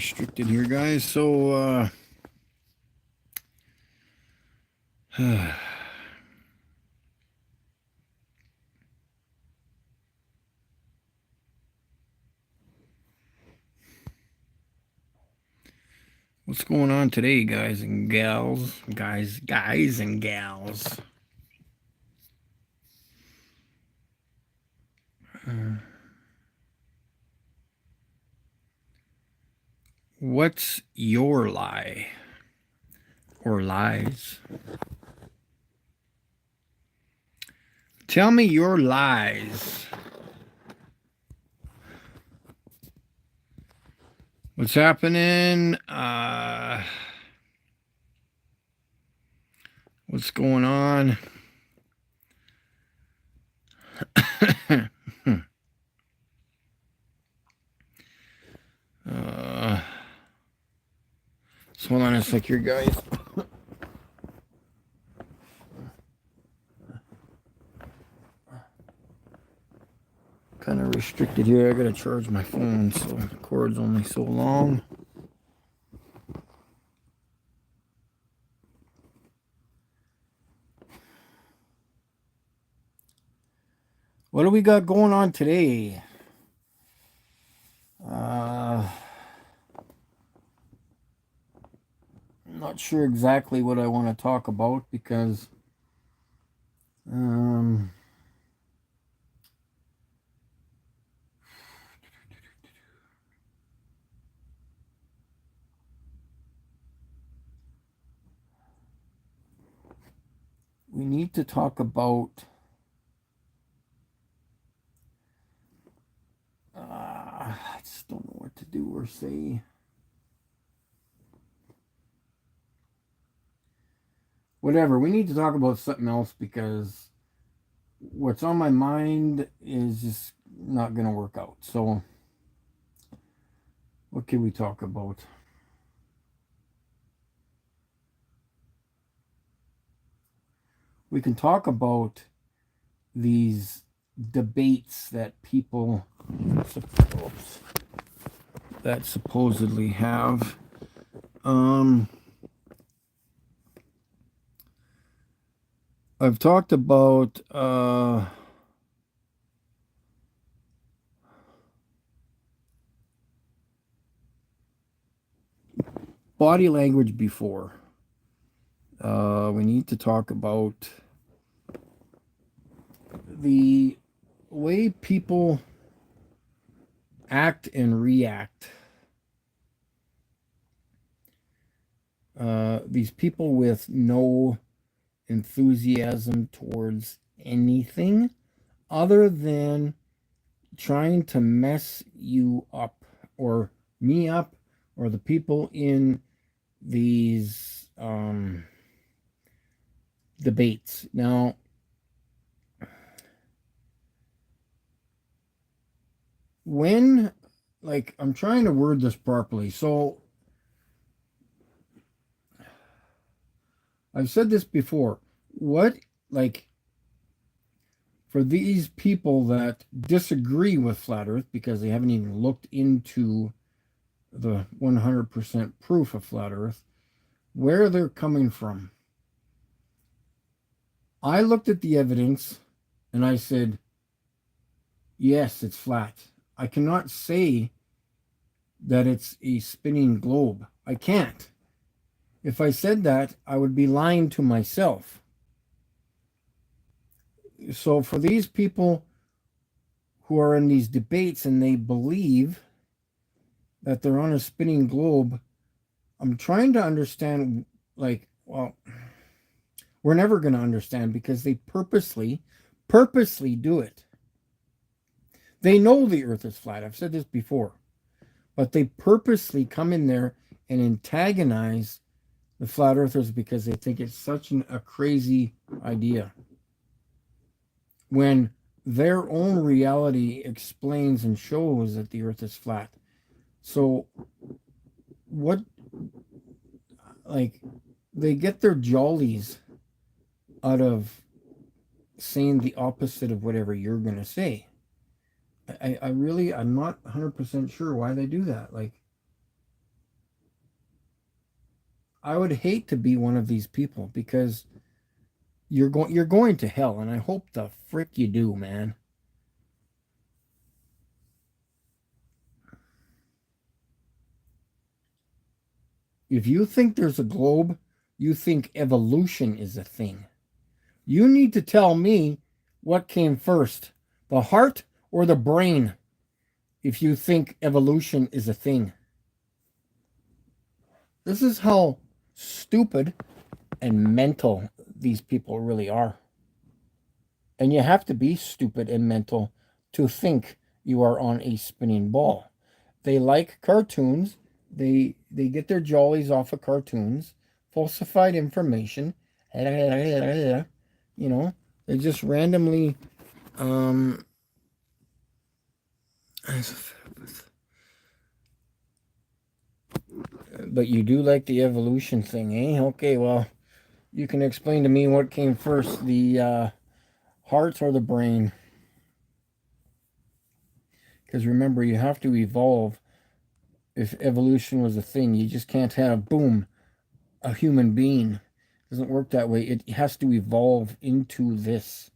restricted here, guys. So, what's going on today, guys and gals? Guys and gals. What's your lie or lies? Tell me your lies. What's happening? What's going on? So hold on a sec here, guys. Kind of restricted here. I gotta charge my phone, so the cord's only so long. What do we got going on today? I'm not sure exactly what I want to talk about because we need to talk about I just don't know what to do or say. Whatever, we need to talk about something else because what's on my mind is just not going to work out. So, what can we talk about? We can talk about these debates that people that supposedly have. I've talked about body language before. We need to talk about the way people act and react. These people with no enthusiasm towards anything other than trying to mess you up or me up or the people in these debates. Now, when, like, I'm trying to word this properly. So, I've said this before. What, like, for these people that disagree with Flat Earth because they haven't even looked into the 100% proof of Flat Earth, where they're coming from. I looked at the evidence and I said, yes, it's flat. I cannot say that it's a spinning globe. I can't. If I said that, I would be lying to myself. So for these people who are in these debates and they believe that they're on a spinning globe, I'm trying to understand, like, well, we're never going to understand because they purposely do it. They know the earth is flat. I've said this before. But they purposely come in there and antagonize the flat earthers because they think it's such a crazy idea. When their own reality explains and shows that the earth is flat. So what, like, they get their jollies out of saying the opposite of whatever you're going to say. I'm not 100% sure why they do that. Like, I would hate to be one of these people because you're going to hell, and I hope the frick you do, man. If you think there's a globe, you think evolution is a thing. You need to tell me what came first, the heart or the brain, if you think evolution is a thing. This is how stupid and mental these people really are. And you have to be stupid and mental to think you are on a spinning ball. They like cartoons. They get their jollies off of cartoons, falsified information. You know, they just randomly um but you do like the evolution thing, eh? Okay, well, you can explain to me what came first, the heart or the brain. Because remember, you have to evolve. If evolution was a thing, you just can't have, boom, a human being. It doesn't work that way. It has to evolve into this.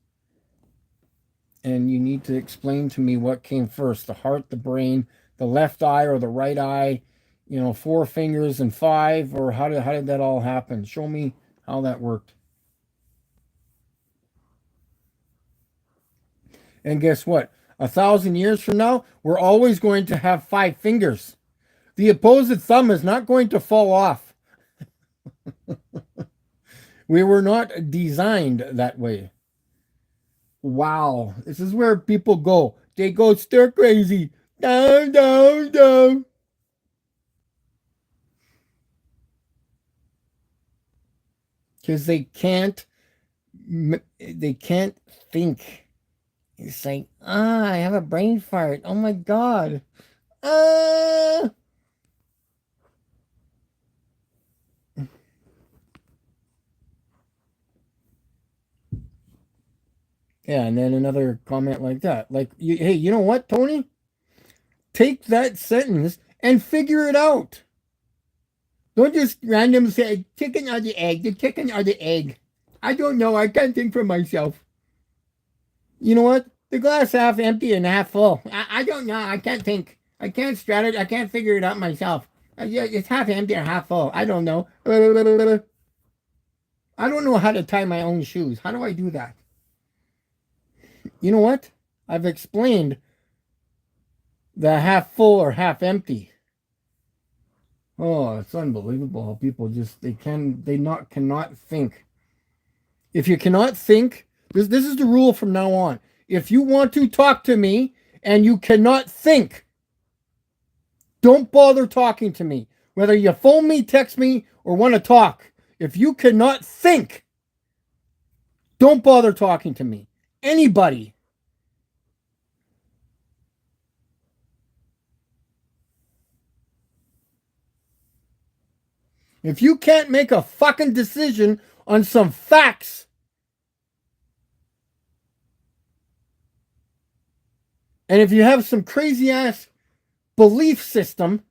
And you need to explain to me what came first, the heart, the brain, the left eye or the right eye, 4 fingers and 5, or how did that all happen? Show me how that worked. And guess what? 1,000 years from now, we're always going to have 5 fingers. The opposite thumb is not going to fall off. We were not designed that way. Wow. This is where people go. They go stir crazy. Down, down, down. Because they can't think. It's like, I have a brain fart. Oh my God. Ah. Yeah, and then another comment like that. Like, hey, you know what, Tony? Take that sentence and figure it out. Don't just random say chicken or the egg, the chicken or the egg. I don't know. I can't think for myself. You know what? The glass half empty and half full. I don't know. I can't think. I can't strategize. I can't figure it out myself. It's half empty or half full. I don't know. I don't know how to tie my own shoes. How do I do that? You know what? I've explained the half full or half empty. Oh, it's unbelievable how people just cannot think. If you cannot think, this is the rule from now on. If you want to talk to me and you cannot think, don't bother talking to me. Whether you phone me, text me, or want to talk. If you cannot think, don't bother talking to me. Anybody. If you can't make a fucking decision on some facts, and if you have some crazy ass belief system,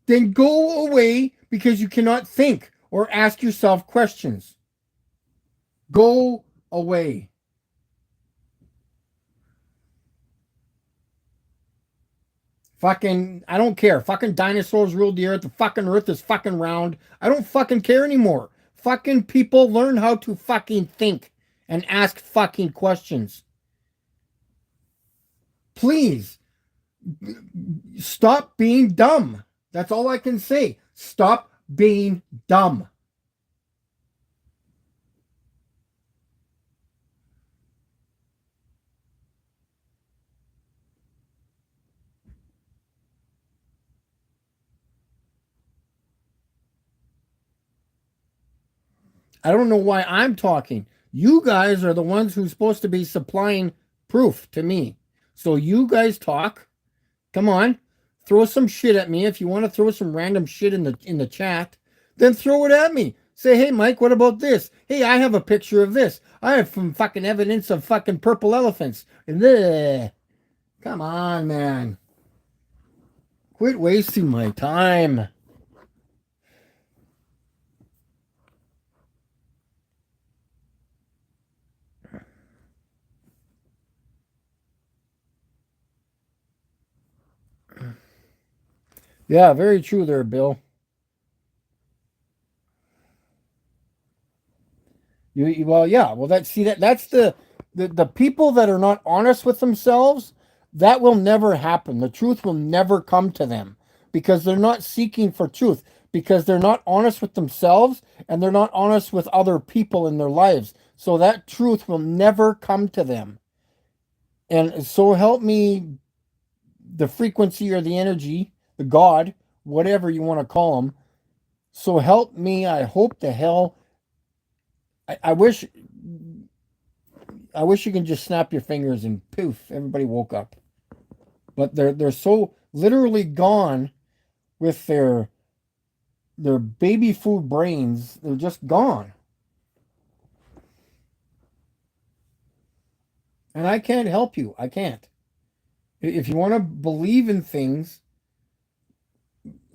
then go away because you cannot think or ask yourself questions. Go away. Fucking, I don't care. Fucking dinosaurs ruled the earth. The fucking earth is fucking round. I don't fucking care anymore. Fucking people learn how to fucking think and ask fucking questions. Please stop being dumb. That's all I can say. Stop being dumb. I don't know why I'm talking. You guys are the ones who's supposed to be supplying proof to me. So you guys talk. Come on. Throw some shit at me. If you want to throw some random shit in the chat, then throw it at me. Say, hey Mike, what about this? Hey, I have a picture of this. I have some fucking evidence of fucking purple elephants. Bleh. Come on, man. Quit wasting my time. Yeah, very true there, Bill. Well, yeah. Well, that's the people that are not honest with themselves. That will never happen. The truth will never come to them because they're not seeking for truth because they're not honest with themselves and they're not honest with other people in their lives. So that truth will never come to them. And so help me, the frequency or the energy, the God, whatever you want to call them. So help me. I hope the hell. I wish you can just snap your fingers and poof, everybody woke up. But they're so literally gone with their baby food brains. They're just gone. And I can't help you. I can't. If you want to believe in things,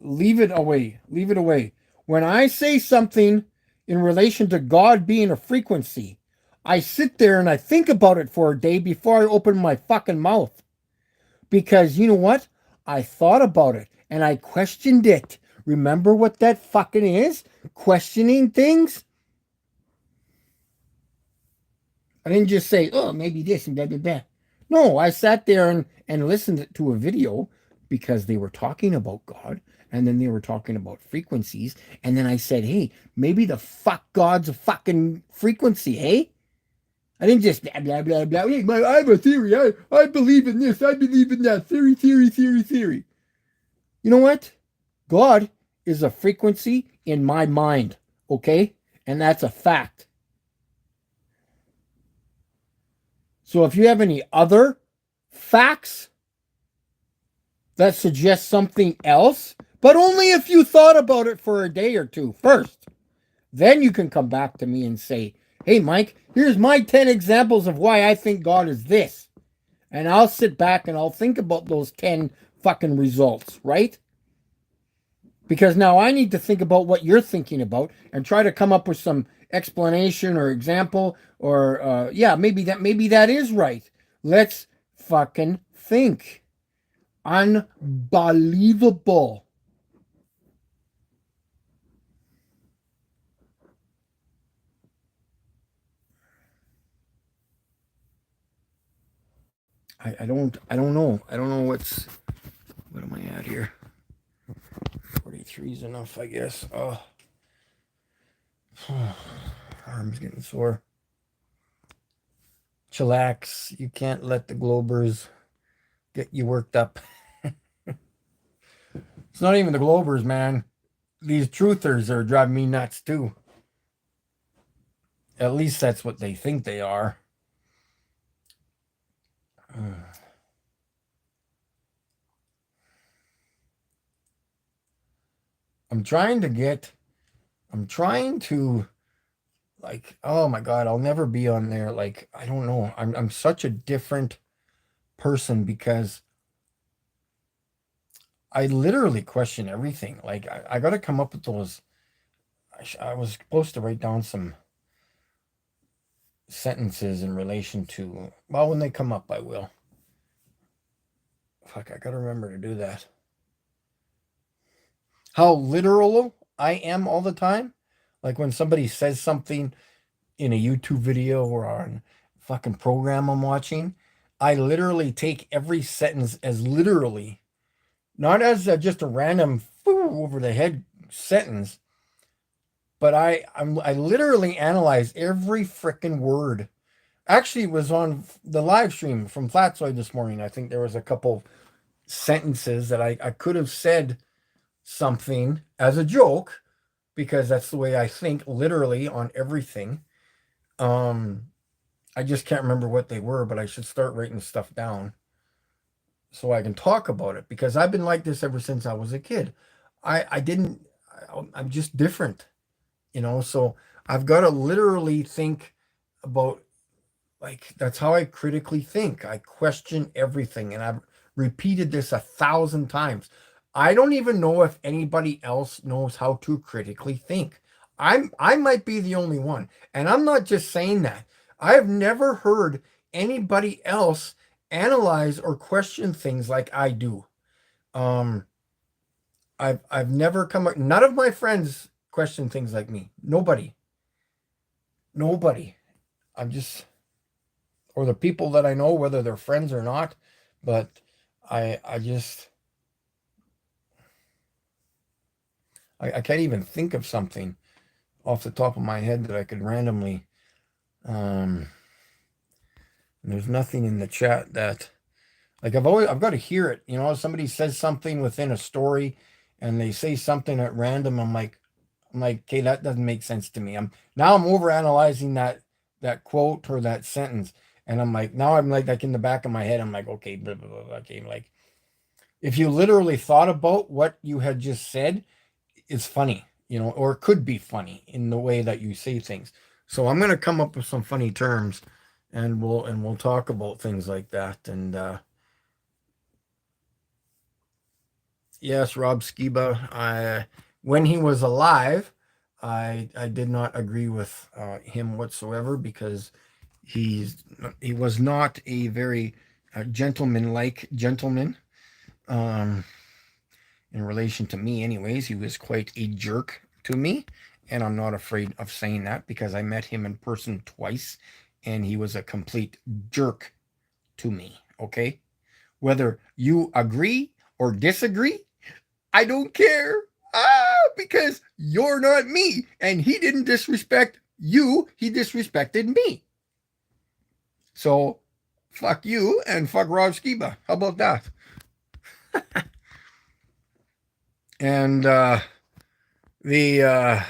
leave it away. Leave it away. When I say something in relation to God being a frequency, I sit there and I think about it for a day before I open my fucking mouth. Because you know what? I thought about it and I questioned it. Remember what that fucking is? Questioning things? I didn't just say, oh, maybe this and that and that. No, I sat there and listened to a video because they were talking about God and then they were talking about frequencies. And then I said, hey, maybe the fuck God's a fucking frequency, hey? I didn't just blah, blah, blah, blah. Hey, I have a theory. I believe in this. I believe in that. Theory, theory, theory, theory. You know what? God is a frequency in my mind, okay? And that's a fact. So if you have any other facts that suggest something else, but only if you thought about it for a day or two first, then you can come back to me and say, hey, Mike, here's my 10 examples of why I think God is this. And I'll sit back and I'll think about those 10 fucking results, right? Because now I need to think about what you're thinking about and try to come up with some explanation or example or yeah, maybe that is right. Let's fucking think. Unbelievable. I don't know. I don't know what am I at here? 43 is enough, I guess. Oh, arm's getting sore. Chillax. You can't let the Globers get you worked up. It's not even the Globers, man. These truthers are driving me nuts too. At least that's what they think they are. I'm trying to get, I'm trying to, like, oh my God, I'll never be on there. Like, I don't know. I'm such a different person because I literally question everything. Like, I got to come up with those. I was supposed to write down some sentences in relation to, well, when they come up, I will. Fuck, I got to remember to do that. How literal I am all the time. Like when somebody says something in a YouTube video or on fucking program I'm watching, I literally take every sentence as literally, not as just a random over the head sentence, but I literally analyze every freaking word. Actually, it was on the live stream from Flatsoid this morning. I think there was a couple sentences that I could have said something as a joke because that's the way I think literally on everything. Um, I just can't remember what they were, but I should start writing stuff down so I can talk about it because I've been like this ever since I was a kid. I didn't, I'm just different, so I've got to literally think about, like, that's how I critically think. I question everything, and I've repeated this 1,000 times. I don't even know if anybody else knows how to critically think. I might be the only one, and I'm not just saying that. I've never heard anybody else analyze or question things like I do. Um, I've never come, none of my friends question things like me. Nobody. Nobody. I'm just, or the people that I know, whether they're friends or not, but I just, I can't even think of something off the top of my head that I could randomly, um, there's nothing in the chat that, like, I've got to hear it. Somebody says something within a story and they say something at random. I'm like, okay, that doesn't make sense to me. I'm overanalyzing that quote or that sentence. And I'm like in the back of my head, I'm like, okay, blah, blah, blah, blah, okay, like if you literally thought about what you had just said, it's funny, or it could be funny in the way that you say things. So I'm gonna come up with some funny terms and we'll talk about things like that. And yes, Rob Skiba, when he was alive, I did not agree with him whatsoever because he was not a very gentleman-like gentleman. Um, in relation to me, anyways, he was quite a jerk to me, and I'm not afraid of saying that because I met him in person twice, and he was a complete jerk to me. Okay, whether you agree or disagree, I don't care. Because you're not me. And he didn't disrespect you, he disrespected me. So fuck you and fuck Rob Skiba. How about that? And the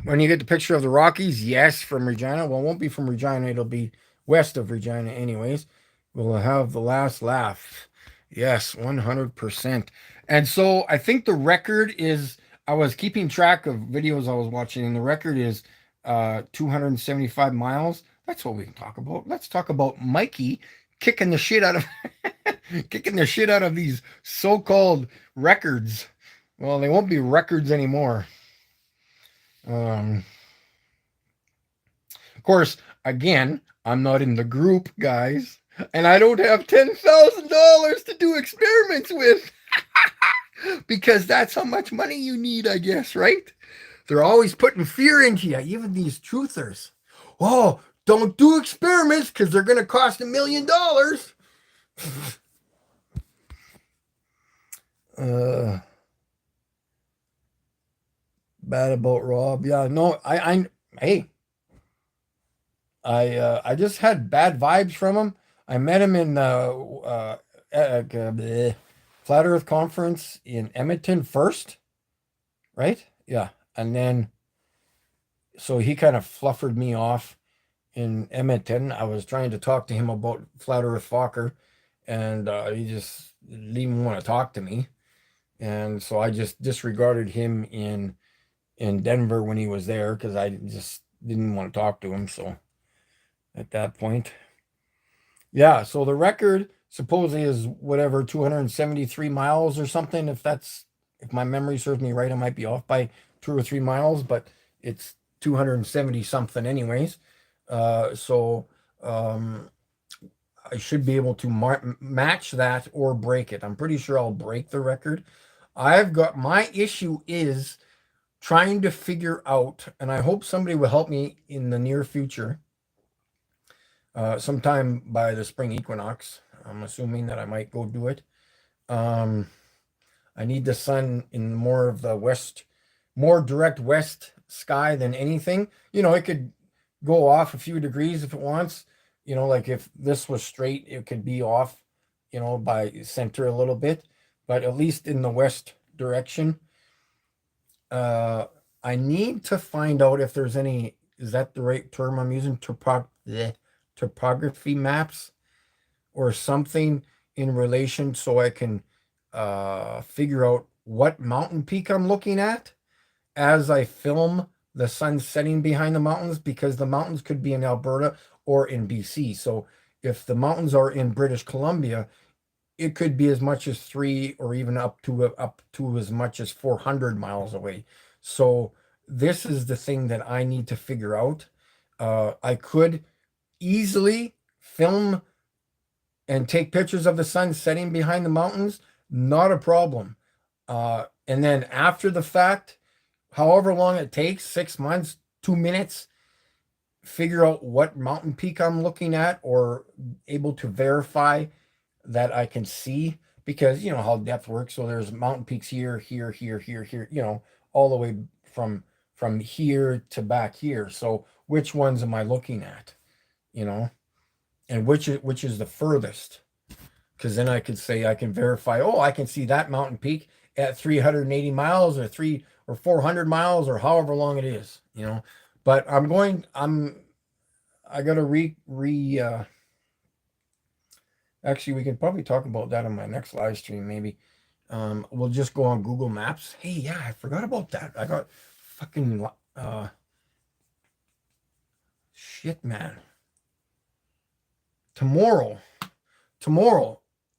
when you get the picture of the Rockies, yes, from Regina. Well, it won't be from Regina, it'll be west of Regina, anyways. We'll have the last laugh. Yes, 100%. And so I think the record is, I was keeping track of videos I was watching, and the record is 275 miles. That's what we can talk about. Let's talk about Mikey kicking the shit out of kicking the shit out of these so-called records. Well, they won't be records anymore. Of course, again, I'm not in the group, guys, and I don't have $10,000 to do experiments with because that's how much money you need, I guess, right? They're always putting fear into you, even these truthers. Oh, don't do experiments because they're going to cost $1 million. Bad about Rob. Yeah, no, hey, I just had bad vibes from him. I met him in Flat Earth Conference in Edmonton first, right? Yeah, and then so he kind of fluffered me off in Edmonton. I was trying to talk to him about Flat Earth Fokker, and he just didn't even want to talk to me. And so I just disregarded him in Denver when he was there because I just didn't want to talk to him. So at that point, yeah. So the record supposedly is whatever 273 miles or something. If my memory serves me right, I might be off by 2 or 3 miles, but it's 270 something anyways. So I should be able to match that or break it. I'm pretty sure I'll break the record. My issue is trying to figure out, and I hope somebody will help me in the near future, sometime by the spring equinox. I'm assuming that I might go do it. I need the sun in more of the west, more direct west sky than anything. It could go off a few degrees if it wants. Like if this was straight, it could be off, by center a little bit, but at least in the west direction. I need to find out if there's any, is that the right term I'm using? Topography maps or something in relation so I can figure out what mountain peak I'm looking at as I film the sun setting behind the mountains, because the mountains could be in Alberta or in BC. So if the mountains are in British Columbia, it could be as much as 3 or even up to as much as 400 miles away. So this is the thing that I need to figure out. I could easily film and take pictures of the sun setting behind the mountains, not a problem. And then after the fact, however long it takes, 6 months, 2 minutes, figure out what mountain peak I'm looking at or able to verify that I can see, because you know how depth works. So there's mountain peaks here, here, here, here, here, all the way from here to back here. So which ones am I looking at? You know, and which is the furthest? Because then I could say I can verify, oh, I can see that mountain peak at 380 miles or 400 miles or however long it is, But I gotta actually, we can probably talk about that on my next live stream, maybe. We'll just go on Google Maps. Hey, yeah, I forgot about that. I got fucking shit, man. Tomorrow,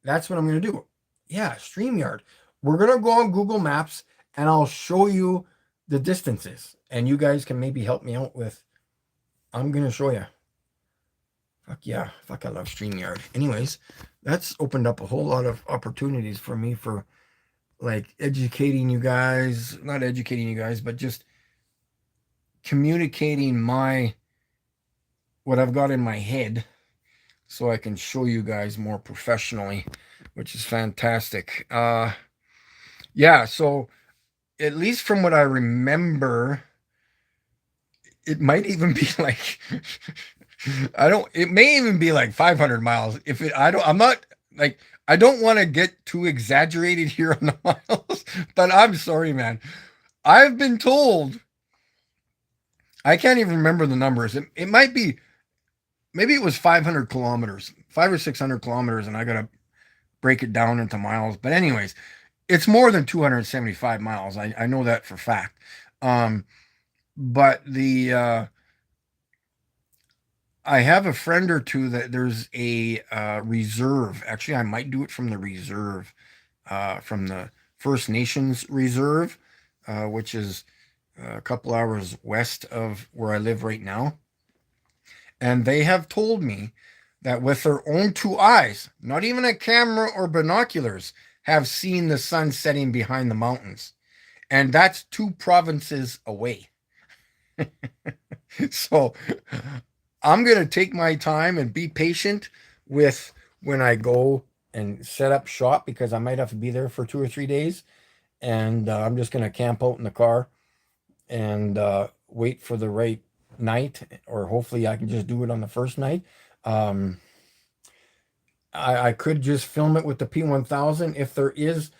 that's what I'm gonna do. Yeah, StreamYard. We're gonna go on Google Maps and I'll show you the distances, and you guys can maybe help me out with. I'm gonna show you. Fuck yeah. Fuck, I love StreamYard. Anyways, that's opened up a whole lot of opportunities for me for like educating you guys, not educating you guys, but just communicating what I've got in my head so I can show you guys more professionally, which is fantastic. Yeah, so at least from what I remember, it might even be like it may even be like 500 miles. I don't want to get too exaggerated here on the miles, but I'm sorry, man. I've been told, I can't even remember the numbers. It might be, maybe it was 500 kilometers, 500 or 600 kilometers, and I got to break it down into miles. But anyways, it's more than 275 miles. I know that for fact. But I have a friend or two that there's a reserve. Actually, I might do it from the reserve, from the First Nations Reserve, which is a couple hours west of where I live right now. And they have told me that with their own two eyes, not even a camera or binoculars, have seen the sun setting behind the mountains. And that's 2 provinces away. So I'm going to take my time and be patient with when I go and set up shop, because I might have to be there for 2 or 3 days. And I'm just going to camp out in the car and wait for the right night, or hopefully I can just do it on the first night. I could just film it with the P1000 if there is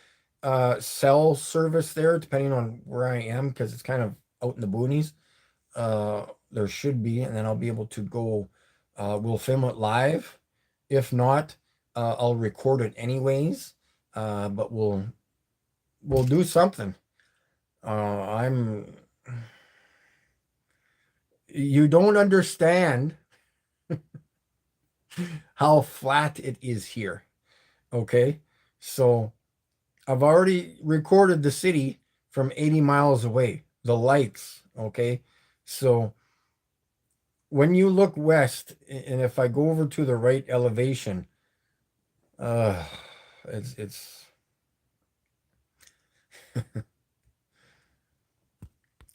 cell service there, depending on where I am, because it's kind of out in the boonies. There should be, and then I'll be able to go. We'll film it live. If not, I'll record it anyways. But we'll do something. You don't understand how flat it is here. Okay, so I've already recorded the city from 80 miles away, the lights. Okay, so when you look west, and if I go over to the right elevation, it's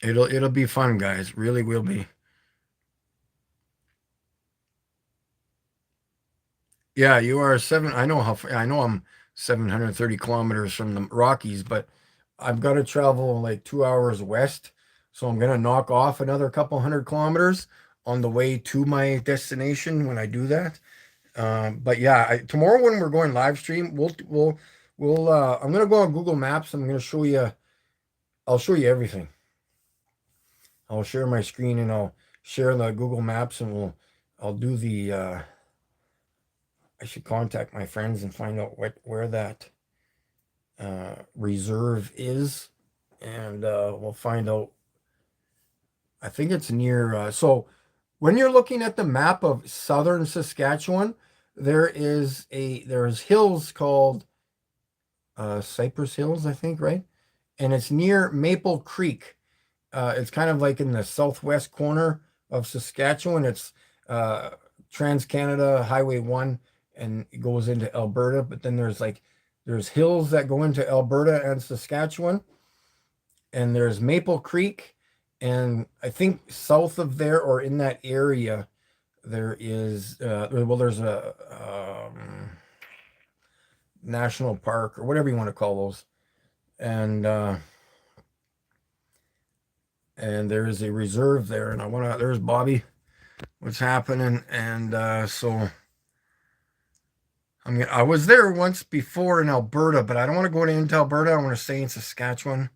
it'll be fun, guys. Really will be. Yeah, you are I know I know I'm 730 kilometers from the Rockies, but I've got to travel like 2 hours west. So I'm gonna knock off another couple hundred kilometers on the way to my destination when I do that. But yeah, tomorrow when we're going live stream, I'm gonna go on Google Maps. I'm gonna show you. I'll show you everything. I'll share my screen and I'll share the Google Maps, and I'll do the. I should contact my friends and find out where that reserve is, and we'll find out. I think it's near. So when you're looking at the map of southern Saskatchewan, there's hills called Cypress Hills, I think, right? And it's near Maple Creek. It's kind of like in the southwest corner of Saskatchewan. It's Trans Canada Highway 1. and it goes into Alberta. But then there's hills that go into Alberta and Saskatchewan, and there's Maple Creek, and I think south of there or in that area there is there's a national park or whatever you want to call those, and there is a reserve there, and there's Bobby, what's happening, and so I was there once before in Alberta, but I don't want to go into Alberta. I want to stay in Saskatchewan.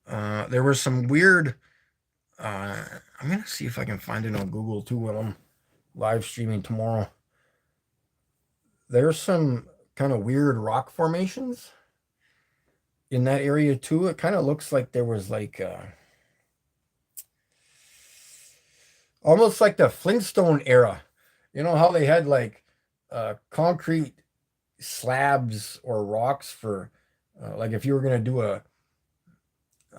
There were some weird. I'm gonna see if I can find it on Google too when I'm live streaming tomorrow. There's some kind of weird rock formations in that area too. It kind of looks like there was like almost like the Flintstone era. You know how they had like concrete slabs or rocks for like if you were going to do a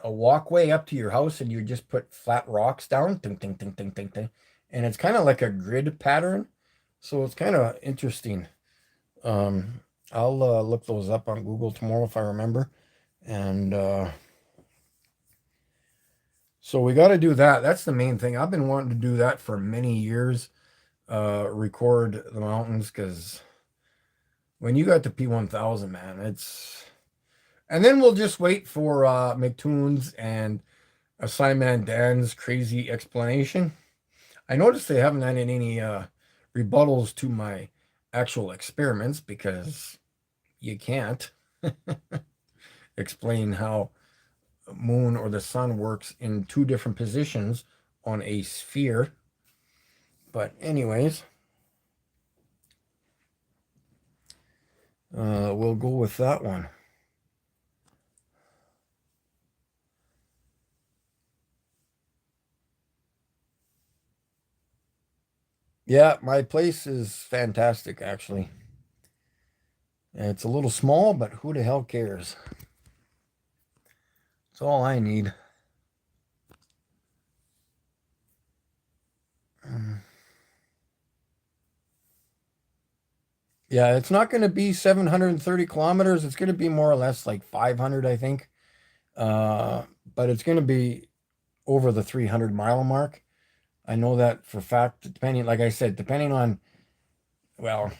walkway up to your house and you just put flat rocks down, ding, ding, ding, ding, ding, ding, and it's kind of like a grid pattern, so it's kind of interesting. I'll look those up on Google tomorrow if I remember, and so we got to do that. That's the main thing. I've been wanting to do that for many years, record the mountains, because when you got the P1000, man, it's... And then we'll just wait for McToons and Assignment Dan's crazy explanation. I noticed they haven't had any rebuttals to my actual experiments, because you can't explain how moon or the sun works in two different positions on a sphere. But anyways, we'll go with that one. Yeah, my place is fantastic, actually. It's a little small, but who the hell cares? It's all I need. Yeah, it's not going to be 730 kilometers. It's going to be more or less like 500, I think. But it's going to be over the 300-mile mark. I know that for fact, depending, like I said, depending on, well,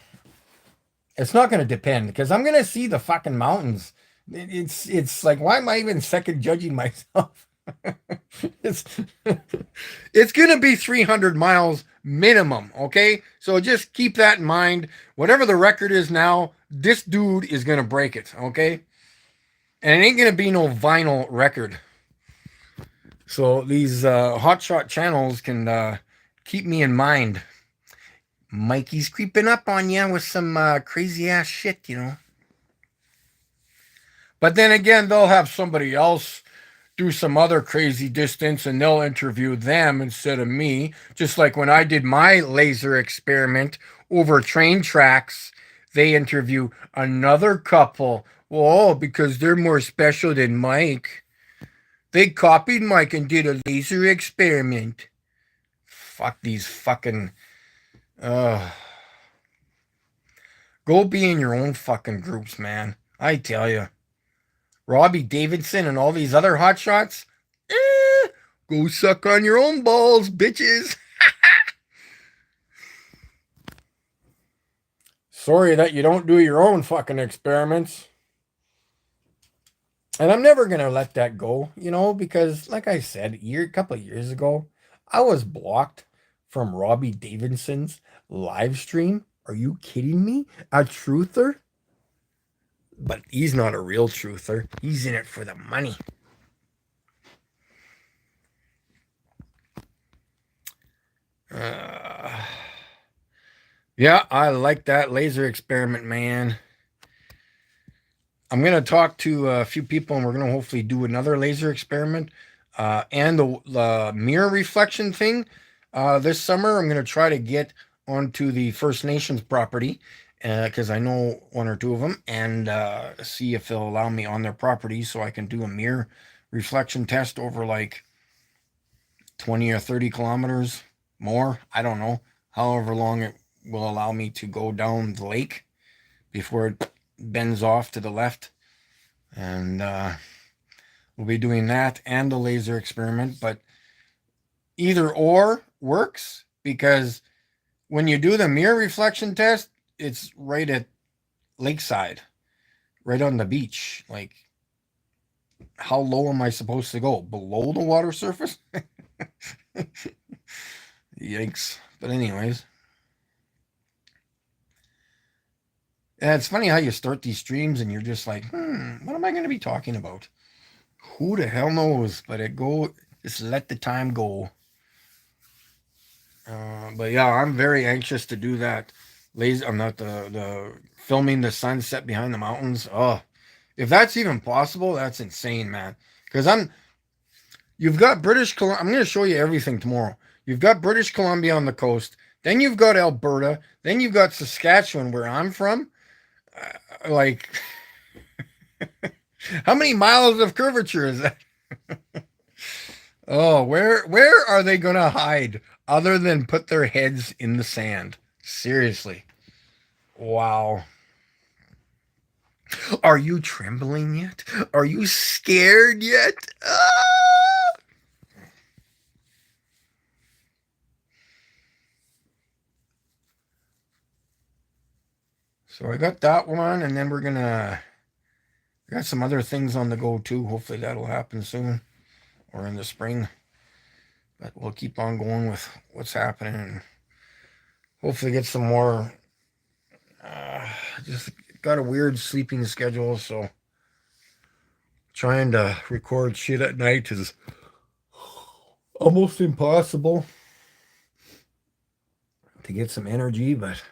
it's not going to depend, because I'm going to see the fucking mountains. It's like, why am I even second judging myself? it's it's going to be 300 miles minimum, okay? So just keep that in mind. Whatever the record is now, this dude is going to break it, okay? And it ain't going to be no vinyl record. So these hotshot channels can keep me in mind. Mikey's creeping up on you with some crazy ass shit, you know. But then again, they'll have somebody else do some other crazy distance and they'll interview them instead of me. Just like when I did my laser experiment over train tracks, they interview another couple. Well, because they're more special than Mike. They copied Mike and did a laser experiment. Fuck these fucking... Go be in your own fucking groups, man. I tell you. Robbie Davidson and all these other hotshots, go suck on your own balls, bitches. Sorry that you don't do your own fucking experiments. And I'm never going to let that go, you know, because like I said, a couple of years ago, I was blocked from Robbie Davidson's live stream. Are you kidding me? A truther? But he's not a real truther. He's in it for the money. Yeah, I like that laser experiment, man. I'm going to talk to a few people and we're going to hopefully do another laser experiment. And the mirror reflection thing this summer, I'm going to try to get onto the First Nations property, because I know one or two of them, and see if they'll allow me on their property so I can do a mirror reflection test over like 20 or 30 kilometers more. I don't know, however long it will allow me to go down the lake before it bends off to the left. And we'll be doing that and the laser experiment. But either or works, because when you do the mirror reflection test, it's right at lakeside, right on the beach. Like, how low am I supposed to go? Below the water surface? Yikes. But anyways. Yeah, it's funny how you start these streams and you're just like, what am I going to be talking about? Who the hell knows? But just let the time go. But yeah, I'm very anxious to do that. I'm not the filming the sunset behind the mountains. Oh, if that's even possible, that's insane, man. Because you've got British Columbia. I'm going to show you everything tomorrow. You've got British Columbia on the coast. Then you've got Alberta. Then you've got Saskatchewan, where I'm from. Like, how many miles of curvature is that? Oh, where are they going to hide other than put their heads in the sand? Seriously. Wow. Are you trembling yet? Are you scared yet? Ah! So I got that one, and then we got some other things on the go too. Hopefully that'll happen soon or in the spring. But we'll keep on going with what's happening and hopefully get some more. Just got a weird sleeping schedule, so trying to record shit at night is almost impossible to get some energy, but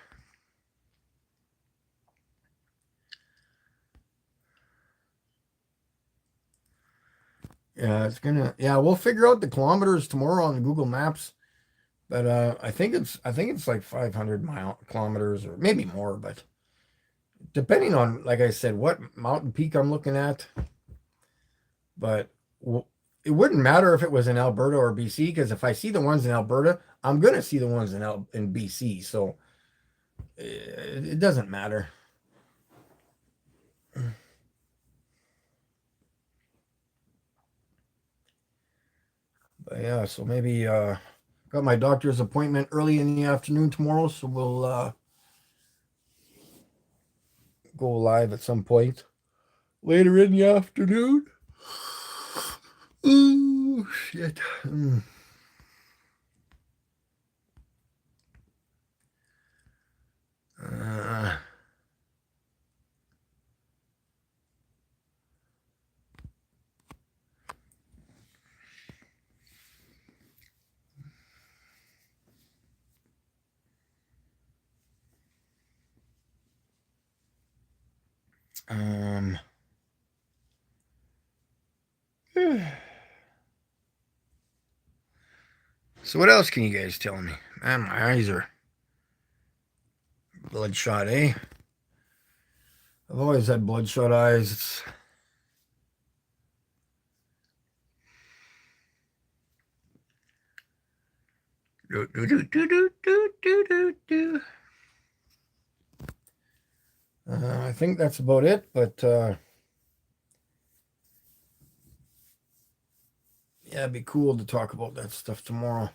yeah, we'll figure out the kilometers tomorrow on the Google Maps. But I think it's like 500 kilometers or maybe more, but depending on, like I said, what mountain peak I'm looking at. But it wouldn't matter if it was in Alberta or BC, because if I see the ones in Alberta, I'm gonna see the ones in BC. So it doesn't matter. But yeah, so maybe got my doctor's appointment early in the afternoon tomorrow, so we'll go live at some point later in the afternoon. Oh shit. Uh, um, so what else can you guys tell me? Man, my eyes are bloodshot, eh? I've always had bloodshot eyes. I think that's about it, but yeah, it'd be cool to talk about that stuff tomorrow.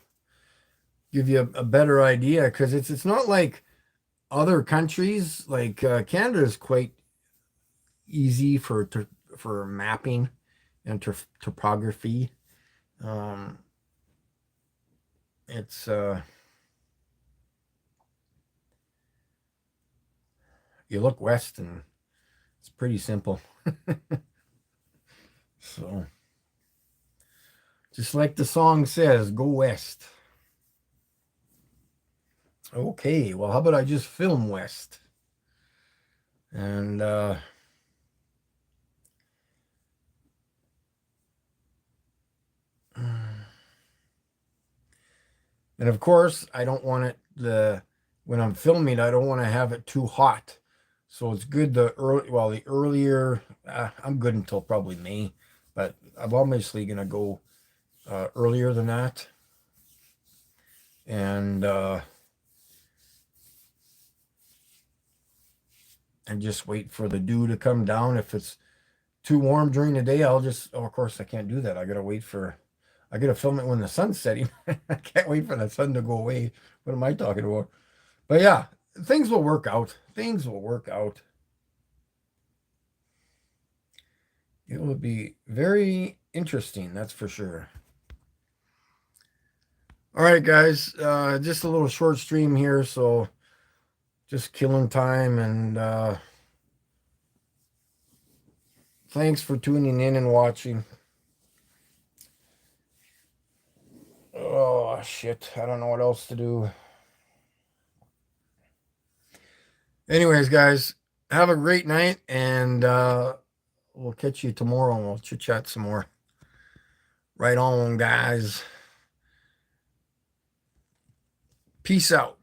Give you a better idea, because it's not like other countries. Like Canada is quite easy for mapping and topography. Um, it's you look west and it's pretty simple. So, just like the song says, go west. Okay, well, how about I just film west? And of course, I don't want when I'm filming, I don't want to have it too hot. So it's good the earlier, I'm good until probably May, but I'm obviously gonna go earlier than that. And and just wait for the dew to come down. If it's too warm during the day, I'll just, oh, of course, I can't do that. I got to film it when the sun's setting. I can't wait for the sun to go away. What am I talking about? But yeah, things will work out. Things will work out. It will be very interesting, that's for sure. All right, guys, just a little short stream here, so just killing time, and thanks for tuning in and watching. Oh, shit, I don't know what else to do. Anyways, guys, have a great night, and we'll catch you tomorrow, and we'll chit-chat some more. Right on, guys. Peace out.